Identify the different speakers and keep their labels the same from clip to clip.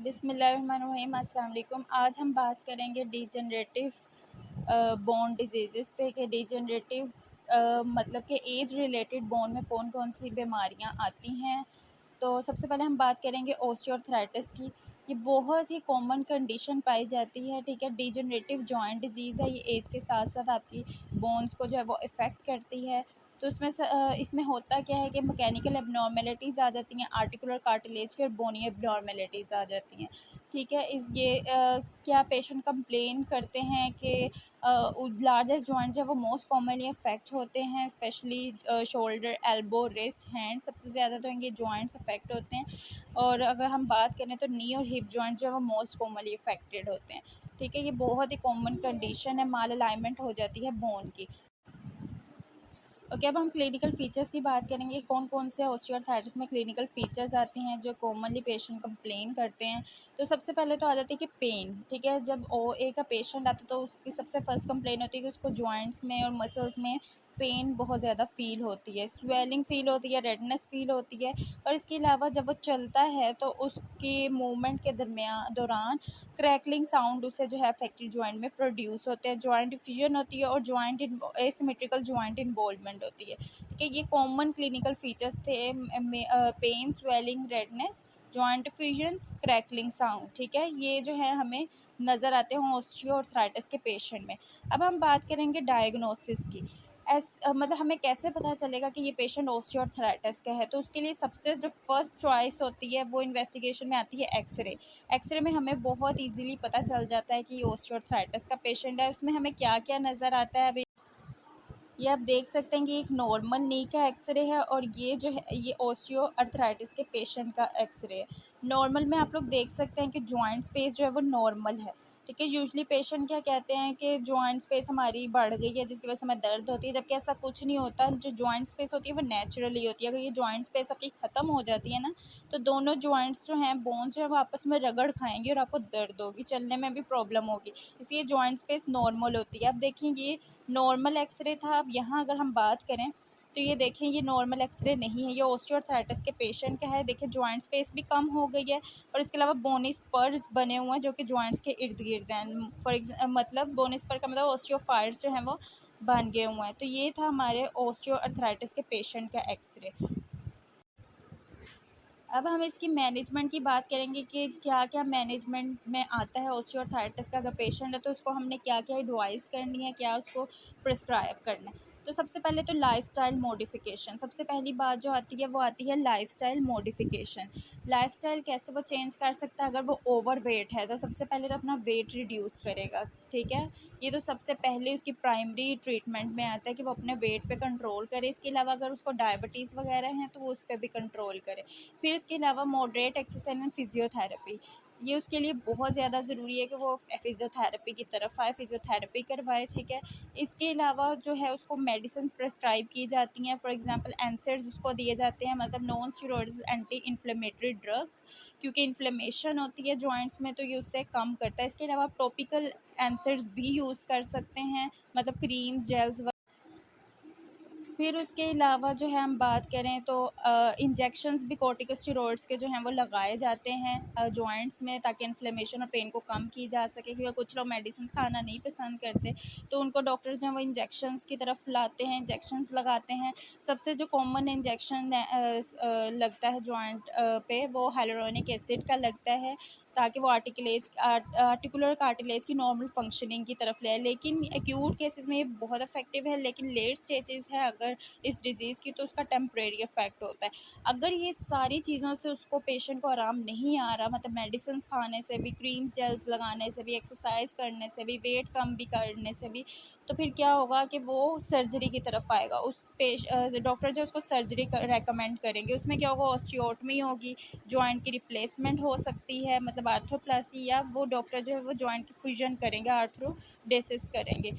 Speaker 1: बिस्मिल्लाहिर्रहमानिर्रहीम, अस्सलाम वालेकुम। आज हम बात करेंगे डीजनरेटिव बोन डिजीज़ पे कि डीजनरेटिव मतलब कि एज रिलेटेड बोन में कौन कौन सी बीमारियां आती हैं। तो सबसे पहले हम बात करेंगे ओस्टियोआर्थराइटिस की। ये बहुत ही कॉमन कंडीशन पाई जाती है, ठीक है। डीजनरेटिव जॉइंट डिजीज़ है, ये एज के साथ साथ आपकी बोन्स को जो है वो इफ़ेक्ट करती है। तो इसमें होता क्या है कि मैकेनिकल एबनॉर्मेलिटीज़ आ जाती हैं, आर्टिकुलर कार्टिलेज की और बोनी एबनॉर्मेलिटीज़ आ जाती हैं, ठीक है। क्या पेशेंट कंप्लेन करते हैं कि लार्जेस्ट जॉइंट जो है वो मोस्ट कॉमनली अफेक्ट होते हैं, specially shoulder, elbow, wrist, hand, सबसे ज़्यादा तो इनके जॉइंट्स अफेक्ट होते हैं। और अगर हम बात करें तो नी और हिप जॉइंट जो है वो मोस्ट कॉमनली अफेक्टेड होते हैं, ठीक है। ये बहुत ही कॉमन कंडीशन है, माल अलाइनमेंट हो जाती है बोन की। ओके, अब हम क्लिनिकल फ़ीचर्स की बात करेंगे, कौन कौन से ऑस्टियोआर्थराइटिस में क्लिनिकल फ़ीचर्स आते हैं जो कॉमनली पेशेंट कंप्लेन करते हैं। तो सबसे पहले तो आ जाती है कि पेन, ठीक है। जब ओए का पेशेंट आता है तो उसकी सबसे फर्स्ट कंप्लेन होती है कि उसको जॉइंट्स में और मसल्स में पेन बहुत ज़्यादा फ़ील होती है, स्वेलिंग फ़ील होती है, रेडनेस फ़ील होती है। और इसके अलावा जब वो चलता है तो उसके मूवमेंट के दौरान क्रैकलिंग साउंड उसे जो है अफेक्टेड जॉइंट में प्रोड्यूस होते हैं, जॉइंट डिफ्यूजन होती है और जॉइंट एसिमेट्रिकल जॉइंट इन्वॉल्वमेंट होती है, ठीक है। ये कॉमन क्लिनिकल फीचर्स थे, pain, swelling, redness, joint diffusion, crackling sound, ठीक है। ये जो है हमें नज़र आते हैं ऑस्टियोआर्थराइटिस के पेशेंट में। अब हम बात करेंगे डायग्नोसिस की। मतलब हमें कैसे पता चलेगा कि ये पेशेंट ऑस्टियोआर्थराइटिस का है। तो उसके लिए सबसे जो फर्स्ट चॉइस होती है वो इन्वेस्टिगेशन में आती है एक्सरे। एक्सरे में हमें बहुत इजीली पता चल जाता है कि ये ऑस्टियोआर्थराइटिस का पेशेंट है। उसमें हमें क्या क्या नज़र आता है, अभी ये आप देख सकते हैं कि एक नॉर्मल नी का एक्सरे है और ये जो है ये ऑस्टियोआर्थराइटिस के पेशेंट का एक्सरे है। नॉर्मल में आप लोग देख सकते हैं कि जॉइंट स्पेस जो है वो नॉर्मल है, ठीक है। यूजुअली पेशेंट क्या कहते हैं कि जॉइंट स्पेस हमारी बढ़ गई है जिसकी वजह से हमें दर्द होती है, जबकि ऐसा कुछ नहीं होता। जो जॉइंट स्पेस होती है वो नेचुरली होती है। अगर ये जॉइंट स्पेस आपकी ख़त्म हो जाती है ना, तो दोनों जॉइंट्स जो हैं, बोन्स जो है वो आपस में रगड़ खाएंगे और आपको दर्द होगी, चलने में भी प्रॉब्लम होगी। इसलिए जॉइंट स्पेस नॉर्मल होती है। अब देखेंगे नॉर्मल एक्सरे था। अब यहाँ अगर हम बात करें तो ये देखें, ये नॉर्मल एक्सरे नहीं है, ये ऑस्टियोआर्थराइटिस के पेशेंट का है। देखिए जॉइंट स्पेस भी कम हो गई है और इसके अलावा बोनी स्पर्स बने हुए हैं जो कि जॉइंट्स के इर्द गिर्द हैं। मतलब बोनी स्पर का मतलब ऑस्टियोफाइट्स जो हैं वो बन गए हुए हैं। तो ये था हमारे ऑस्टियोआर्थराइटिस के पेशेंट का एक्सरे। अब हम इसकी मैनेजमेंट की बात करेंगे कि क्या-क्या मैनेजमेंट में आता है ऑस्टियोआर्थराइटिस का। अगर पेशेंट है तो उसको हमने क्या-क्या एडवाइस करनी है, क्या उसको प्रिस्क्राइब करना है। तो सबसे पहले तो लाइफ़स्टाइल मॉडिफ़िकेशन, सबसे पहली बात जो आती है वो आती है लाइफ़स्टाइल मॉडिफ़िकेशन। लाइफ़स्टाइल कैसे वो चेंज कर सकता है। अगर वो ओवरवेट है तो सबसे पहले तो अपना वेट रिड्यूस करेगा, ठीक है। ये तो सबसे पहले उसकी प्राइमरी ट्रीटमेंट में आता है कि वो अपने वेट पे कंट्रोल करे। इसके अलावा अगर उसको डायबिटीज़ वगैरह हैं तो वो उस पे भी कंट्रोल करे। फिर इसके अलावा मॉडरेट एक्सरसाइज एंड फिजियोथेरेपी, ये उसके लिए बहुत ज़्यादा ज़रूरी है कि वो फिजियोथेरेपी की तरफ आए, फिजियोथेरेपी करवाए, ठीक है। इसके अलावा जो है उसको मेडिसिन प्रिस्क्राइब की जाती हैं। फॉर एग्जांपल एनसेड्स उसको दिए जाते हैं, मतलब non steroids anti inflammatory drugs, क्योंकि इन्फ्लेमेशन होती है जॉइंट्स में तो ये उससे कम करता है। इसके अलावा टॉपिकल एनसेड्स भी यूज़ कर सकते हैं, मतलब क्रीम्स, जेल्स। फिर उसके अलावा जो है हम बात करें तो इंजेक्शंस भी कॉर्टिकोस्टेरॉइड्स के जो हैं वो लगाए जाते हैं जॉइंट्स में, ताकि इन्फ्लेमेशन और पेन को कम की जा सके। क्योंकि कुछ लोग मेडिसिन खाना नहीं पसंद करते तो उनको डॉक्टर्स जो हैं वो इंजेक्शंस की तरफ लाते हैं, इंजेक्शंस लगाते हैं। सबसे जो कॉमन इंजेक्शन लगता है जॉइंट पे वो हाइलुरोनिक एसिड का लगता है, ताकि वो आर्टिकुलर कार्टिलेज की नॉर्मल फंक्शनिंग की तरफ ले आए। लेकिन एक्यूट केसेस में ये बहुत इफेक्टिव है, लेकिन लेट स्टेजेस है अगर इस डिज़ीज़ की तो उसका टेम्परेरी इफेक्ट होता है। अगर ये सारी चीज़ों से उसको पेशेंट को आराम नहीं आ रहा, मतलब मेडिसिन खाने से भी, क्रीम्स जेल्स लगाने से भी, एक्सरसाइज करने से भी, वेट कम भी करने से भी, तो फिर क्या होगा कि वो सर्जरी की तरफ आएगा। डॉक्टर जो उसको सर्जरी रेकमेंड करेंगे, उसमें क्या होगा, ऑस्टियोटमी होगी, जॉइंट की रिप्लेसमेंट हो सकती है, मतलब आर्थ्रोप्लास्टी, या वो डॉक्टर जो है वो जॉइंट की फ्यूजन करेंगे, आर्थ्रोडेसिस करेंगे।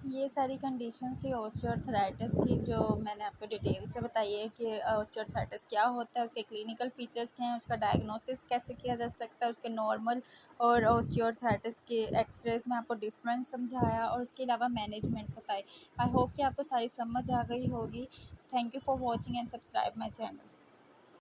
Speaker 1: ये सारी कंडीशंस थी ऑस्टियोआर्थराइटिस की, जो मैंने आपको डिटेल से बताई है कि ऑस्टियोआर्थराइटिस क्या होता है, उसके क्लिनिकल फीचर्स क्या हैं, उसका डायग्नोसिस कैसे किया जा सकता है, उसके नॉर्मल और ऑस्टियोआर्थराइटिस के एक्सरेज में आपको डिफरेंस समझाया और उसके अलावा मैनेजमेंट बताई। आई होप कि आपको सारी समझ आ गई होगी। Thank you for watching and subscribe my channel.